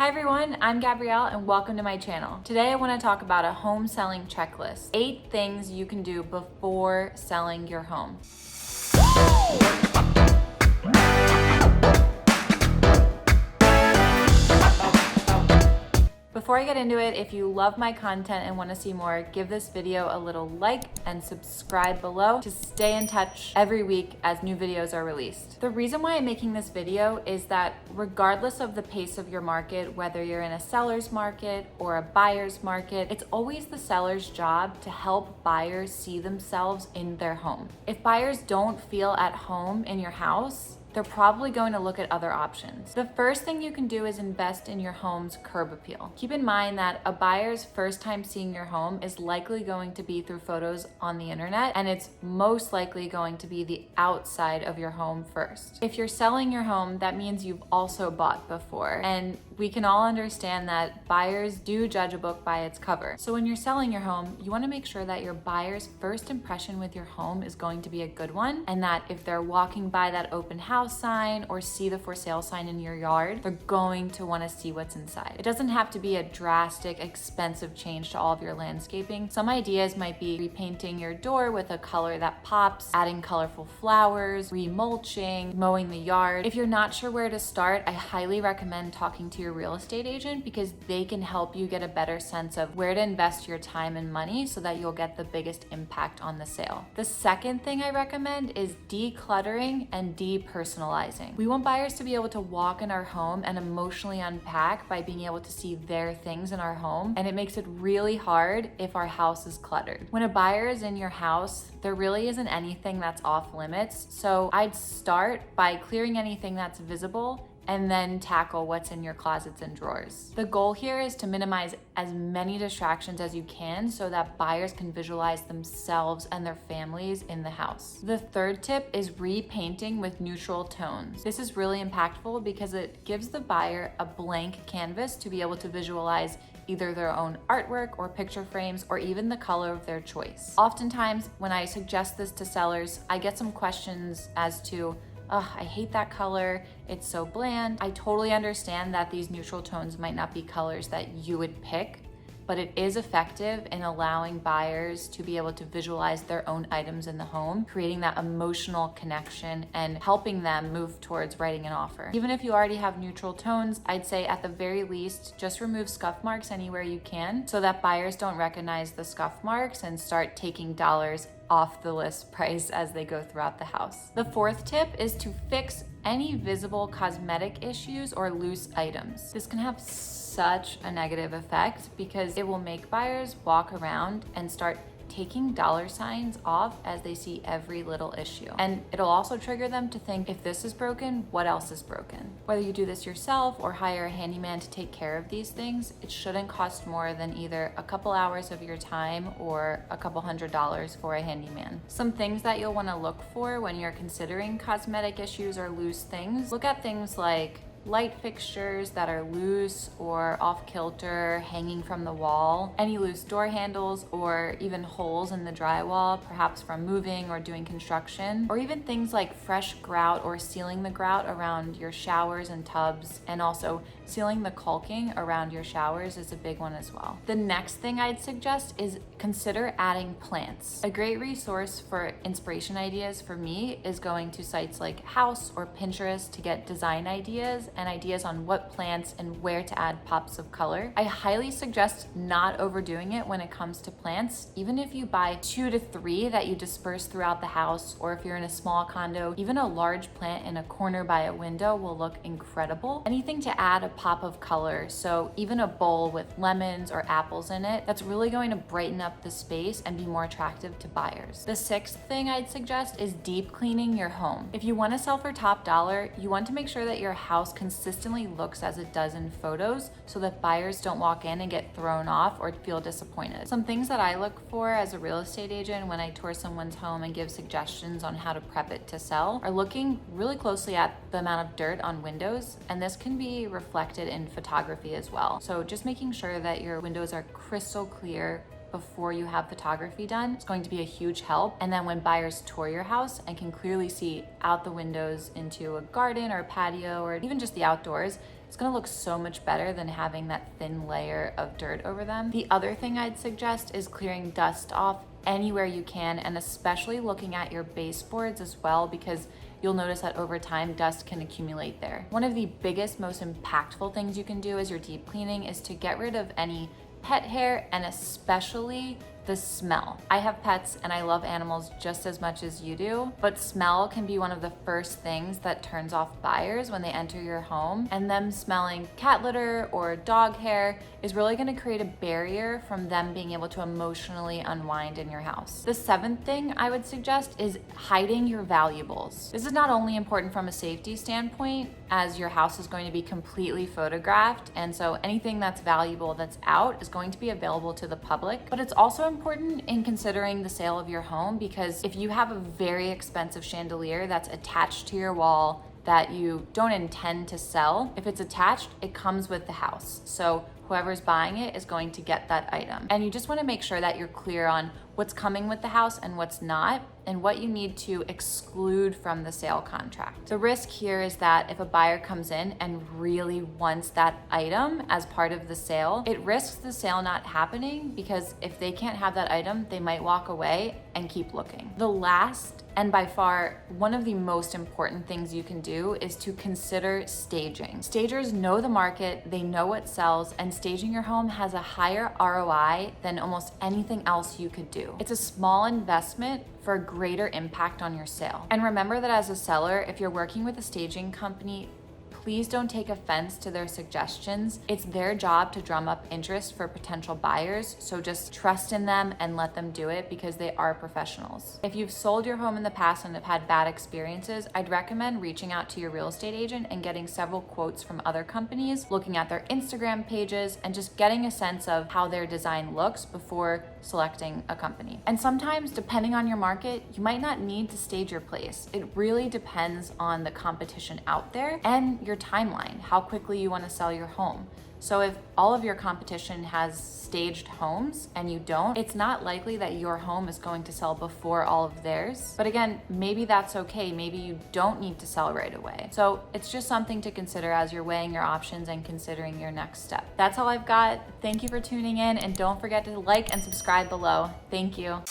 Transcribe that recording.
Hi everyone, I'm Gabrielle and welcome to my channel. Today I want to talk about a home selling checklist. 8 things you can do before selling your home. Before I get into it, if you love my content and want to see more, give this video a little like and subscribe below to stay in touch every week as new videos are released. The reason why I'm making this video is that regardless of the pace of your market, whether you're in a seller's market or a buyer's market, it's always the seller's job to help buyers see themselves in their home. If buyers don't feel at home in your house, they're probably going to look at other options. The first thing you can do is invest in your home's curb appeal. Keep in mind that a buyer's first time seeing your home is likely going to be through photos on the internet, and it's most likely going to be the outside of your home first. If you're selling your home, that means you've also bought before, and we can all understand that buyers do judge a book by its cover. So when you're selling your home, you want to make sure that your buyer's first impression with your home is going to be a good one, and that if they're walking by that open house sign or see the for sale sign in your yard, they're going to want to see what's inside. It doesn't have to be a drastic, expensive change to all of your landscaping. Some ideas might be repainting your door with a color that pops, adding colorful flowers, remulching, mowing the yard. If you're not sure where to start, I highly recommend talking to your real estate agent because they can help you get a better sense of where to invest your time and money so that you'll get the biggest impact on the sale. The second thing I recommend is decluttering and depersonalizing. We want buyers to be able to walk in our home and emotionally unpack by being able to see their things in our home, and it makes it really hard if our house is cluttered. When a buyer is in your house, there really isn't anything that's off limits, so I'd start by clearing anything that's visible and then tackle what's in your closets and drawers. The goal here is to minimize as many distractions as you can so that buyers can visualize themselves and their families in the house. The third tip is repainting with neutral tones. This is really impactful because it gives the buyer a blank canvas to be able to visualize either their own artwork or picture frames or even the color of their choice. Oftentimes, when I suggest this to sellers, I get some questions as to, I hate that color, it's so bland. I totally understand that these neutral tones might not be colors that you would pick, but it is effective in allowing buyers to be able to visualize their own items in the home, creating that emotional connection and helping them move towards writing an offer. Even if you already have neutral tones, I'd say at the very least, just remove scuff marks anywhere you can so that buyers don't recognize the scuff marks and start taking dollars off the list price as they go throughout the house. The fourth tip is to fix any visible cosmetic issues or loose items. This can have such a negative effect because it will make buyers walk around and start taking dollar signs off as they see every little issue. And it'll also trigger them to think, if this is broken, what else is broken? Whether you do this yourself or hire a handyman to take care of these things, it shouldn't cost more than either a couple hours of your time or a couple $100s for a handyman. Some things that you'll want to look for when you're considering cosmetic issues or loose things, look at things like light fixtures that are loose or off kilter, hanging from the wall, any loose door handles or even holes in the drywall, perhaps from moving or doing construction, or even things like fresh grout or sealing the grout around your showers and tubs, and also sealing the caulking around your showers is a big one as well. The next thing I'd suggest is consider adding plants. A great resource for inspiration ideas for me is going to sites like House or Pinterest to get design ideas and ideas on what plants and where to add pops of color. I highly suggest not overdoing it when it comes to plants. Even if you buy 2 to 3 that you disperse throughout the house, or if you're in a small condo, even a large plant in a corner by a window will look incredible. Anything to add a pop of color, so even a bowl with lemons or apples in it, that's really going to brighten up the space and be more attractive to buyers. The sixth thing I'd suggest is deep cleaning your home. If you want to sell for top dollar, you want to make sure that your house consistently looks as it does in photos so that buyers don't walk in and get thrown off or feel disappointed. Some things that I look for as a real estate agent when I tour someone's home and give suggestions on how to prep it to sell are looking really closely at the amount of dirt on windows, and this can be reflected in photography as well. So just making sure that your windows are crystal clear before you have photography done is going to be a huge help. And then when buyers tour your house and can clearly see out the windows into a garden or a patio or even just the outdoors, it's gonna look so much better than having that thin layer of dirt over them. The other thing I'd suggest is clearing dust off anywhere you can, and especially looking at your baseboards as well, because you'll notice that over time, dust can accumulate there. One of the biggest, most impactful things you can do as you're deep cleaning is to get rid of any pet hair, and especially the smell. I have pets and I love animals just as much as you do, but smell can be one of the first things that turns off buyers when they enter your home, and them smelling cat litter or dog hair is really gonna create a barrier from them being able to emotionally unwind in your house. The seventh thing I would suggest is hiding your valuables. This is not only important from a safety standpoint, as your house is going to be completely photographed, and so anything that's valuable that's out is going to be available to the public, but it's also important in considering the sale of your home, because if you have a very expensive chandelier that's attached to your wall that you don't intend to sell, if it's attached, it comes with the house. So whoever's buying it is going to get that item. And you just want to make sure that you're clear on what's coming with the house and what's not, and what you need to exclude from the sale contract. The risk here is that if a buyer comes in and really wants that item as part of the sale, it risks the sale not happening, because if they can't have that item, they might walk away and keep looking. The last, and by far one of the most important things you can do, is to consider staging. Stagers know the market, they know what sells, and staging your home has a higher ROI than almost anything else you could do. It's a small investment for a greater impact on your sale. And remember that as a seller, if you're working with a staging company, please don't take offense to their suggestions. It's their job to drum up interest for potential buyers, so just trust in them and let them do it, because they are professionals. If you've sold your home in the past and have had bad experiences, I'd recommend reaching out to your real estate agent and getting several quotes from other companies, looking at their Instagram pages, and just getting a sense of how their design looks before selecting a company. And sometimes, depending on your market, you might not need to stage your place. It really depends on the competition out there and your timeline, how quickly you want to sell your home. So if all of your competition has staged homes and you don't, it's not likely that your home is going to sell before all of theirs. But again, maybe that's okay. Maybe you don't need to sell right away. So it's just something to consider as you're weighing your options and considering your next step. That's all I've got. Thank you for tuning in, and don't forget to like and subscribe below. Thank you.